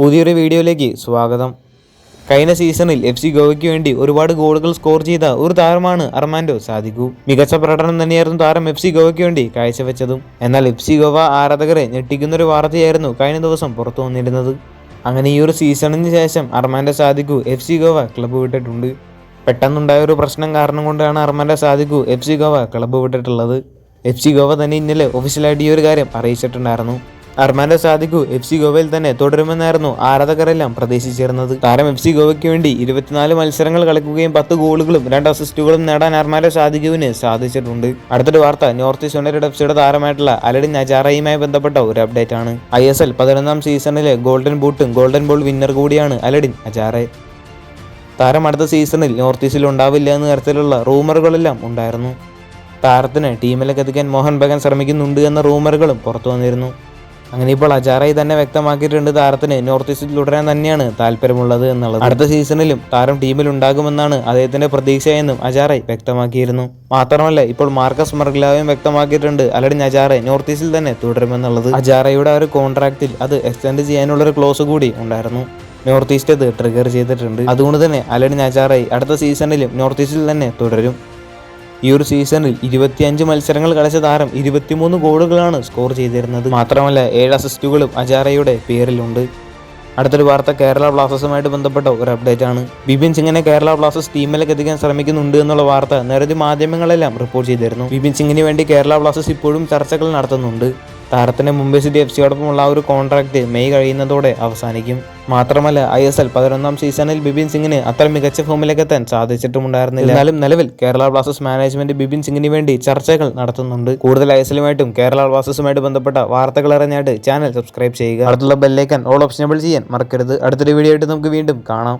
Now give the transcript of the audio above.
പുതിയൊരു വീഡിയോയിലേക്ക് സ്വാഗതം. കഴിഞ്ഞ സീസണിൽ FC ഗോവയ്ക്ക് വേണ്ടി ഒരുപാട് ഗോളുകൾ സ്കോർ ചെയ്ത ഒരു താരമാണ് അർമാൻഡോ സാദിഖു. മികച്ച പ്രകടനം തന്നെയായിരുന്നു താരം FC ഗോവയ്ക്ക് വേണ്ടി കാഴ്ചവെച്ചതും. എന്നാൽ FC ഗോവ ആരാധകരെ ഞെട്ടിക്കുന്നൊരു വാർത്തയായിരുന്നു കഴിഞ്ഞ ദിവസം പുറത്തു വന്നിരുന്നത്. അങ്ങനെ ഈ ഒരു സീസണിന് ശേഷം Armando Sadiku FC Goa club വിട്ടിട്ടുണ്ട്. പെട്ടെന്നുണ്ടായ ഒരു പ്രശ്നം കാരണം കൊണ്ടാണ് Armando Sadiku FC Goa club വിട്ടിട്ടുള്ളത്. FC ഗോവ തന്നെ ഇന്നലെ ഒഫീഷ്യലായിട്ട് ഈ ഒരു കാര്യം അറിയിച്ചിട്ടുണ്ടായിരുന്നു. അർമാൻഡോ സാദിഖു FC ഗോവയിൽ തന്നെ തുടരുമെന്നായിരുന്നു ആരാധകരെല്ലാം പ്രതീക്ഷിച്ചിരുന്നത്. താരം FC ഗോവയ്ക്ക് വേണ്ടി 24 മത്സരങ്ങൾ കളിക്കുകയും 10 ഗോളുകളും 2 അസിസ്റ്റുകളും നേടാൻ അർമാൻഡോ സാദിഖുവിന് സാധിച്ചിട്ടുണ്ട്. അടുത്തൊരു വാർത്ത നോർത്ത് ഈസ്റ്റ് യുണൈറ്റഡ് FCയുടെ താരമായിട്ടുള്ള അലഡിൻ അജാറയുമായി ബന്ധപ്പെട്ട ഒരു അപ്ഡേറ്റ് ആണ്. ISL 11ാം സീസണിലെ ഗോൾഡൻ ബൂട്ടും ഗോൾഡൻ ബോൾ വിന്നർ കൂടിയാണ് അലഡിൻ അജാറെ. താരം അടുത്ത സീസണിൽ നോർത്ത് ഈസ്റ്റിൽ ഉണ്ടാവില്ല എന്ന തരത്തിലുള്ള റൂമറുകളെല്ലാം ഉണ്ടായിരുന്നു. താരത്തിന് ടീമിലേക്ക് എത്തിക്കാൻ മോഹൻ ബഗാൻ ശ്രമിക്കുന്നുണ്ട് എന്ന റൂമറുകളും പുറത്തു വന്നിരുന്നു. അങ്ങനെ ഇപ്പോൾ അജാറായി തന്നെ വ്യക്തമാക്കിയിട്ടുണ്ട് താരത്തിന് നോർത്ത് ഈസ്റ്റിൽ തുടരാൻ തന്നെയാണ് താല്പര്യമുള്ളത് എന്നുള്ളത്. അടുത്ത സീസണിലും താരം ടീമിൽ ഉണ്ടാകുമെന്നാണ് അദ്ദേഹത്തിന്റെ പ്രതീക്ഷയെന്നും അജാറായി വ്യക്തമാക്കിയിരുന്നു. മാത്രമല്ല ഇപ്പോൾ മാർക്കസ് മർഗ്ലാവും വ്യക്തമാക്കിയിട്ടുണ്ട് അലഡിൻ അജാറെ നോർത്ത് ഈസ്റ്റിൽ തന്നെ തുടരുമെന്നുള്ളത്. അജാറയുടെ ഒരു കോൺട്രാക്റ്റിൽ അത് എക്സ്റ്റെൻഡ് ചെയ്യാനുള്ളൊരു ക്ലോസ് കൂടി ഉണ്ടായിരുന്നു. നോർത്ത് ഈസ്റ്റ് അത് ട്രിഗർ ചെയ്തിട്ടുണ്ട്. അതുകൊണ്ട് തന്നെ അലഡിൻ അജാറായി അടുത്ത സീസണിലും നോർത്ത് ഈസ്റ്റിൽ തന്നെ തുടരും. ഈ ഒരു സീസണിൽ 25 മത്സരങ്ങൾ കളിച്ച താരം 23 ഗോളുകളാണ് സ്കോർ ചെയ്തിരുന്നത്. മാത്രമല്ല 7 അസിസ്റ്റുകളും അജാറയുടെ പേരിലുണ്ട്. അടുത്തൊരു വാർത്ത കേരള ബ്ലാസ്റ്റേഴ്സുമായിട്ട് ബന്ധപ്പെട്ട ഒരു അപ്ഡേറ്റ് ആണ്. ബിപിൻ സിംഗിനെ കേരള ബ്ലാസ്റ്റേഴ്സ് ടീമിലേക്ക് എത്തിക്കാൻ ശ്രമിക്കുന്നുണ്ട് എന്നുള്ള വാർത്ത നിരവധി മാധ്യമങ്ങളെല്ലാം റിപ്പോർട്ട് ചെയ്തിരുന്നു. ബിപിൻ സിംഗിന് വേണ്ടി കേരള ബ്ലാസ്റ്റേഴ്സ് ഇപ്പോഴും ചർച്ചകൾ നടത്തുന്നുണ്ട്. താരത്തിന് മുംബൈ സിറ്റി FCയോടൊപ്പമുള്ള ഒരു കോൺട്രാക്ട് മെയ് കഴിയുന്നതോടെ അവസാനിക്കും. മാത്രമല്ല ISL 11ാം സീസണിൽ ബിപിൻ സിംഗിന് അത്ര മികച്ച ഫോമിലേക്ക് എത്താൻ സാധിച്ചിട്ടുമുണ്ടായിരുന്നില്ല. എന്നാലും നിലവിൽ കേരള ബ്ലാസ്റ്റേഴ്സ് മാനേജ്മെന്റ് ബിപിൻ സിംഗിന് വേണ്ടി ചർച്ചകൾ നടത്തുന്നുണ്ട്. കൂടുതൽ ISLുമായിട്ടും കേരള ബ്ലാസ്റ്റേഴ്സുമായിട്ട് ബന്ധപ്പെട്ട വാർത്തകൾ അറിഞ്ഞായിട്ട് ചാനൽ സബ്സ്ക്രൈബ് ചെയ്യുക. അടുത്തുള്ള ബെല്ലൈക്കൺ ഓൾ ഓപ്ഷനബിൾ ചെയ്യാൻ മറക്കരുത്. അടുത്തൊരു വീഡിയോ ആയിട്ട് നമുക്ക് വീണ്ടും കാണാം.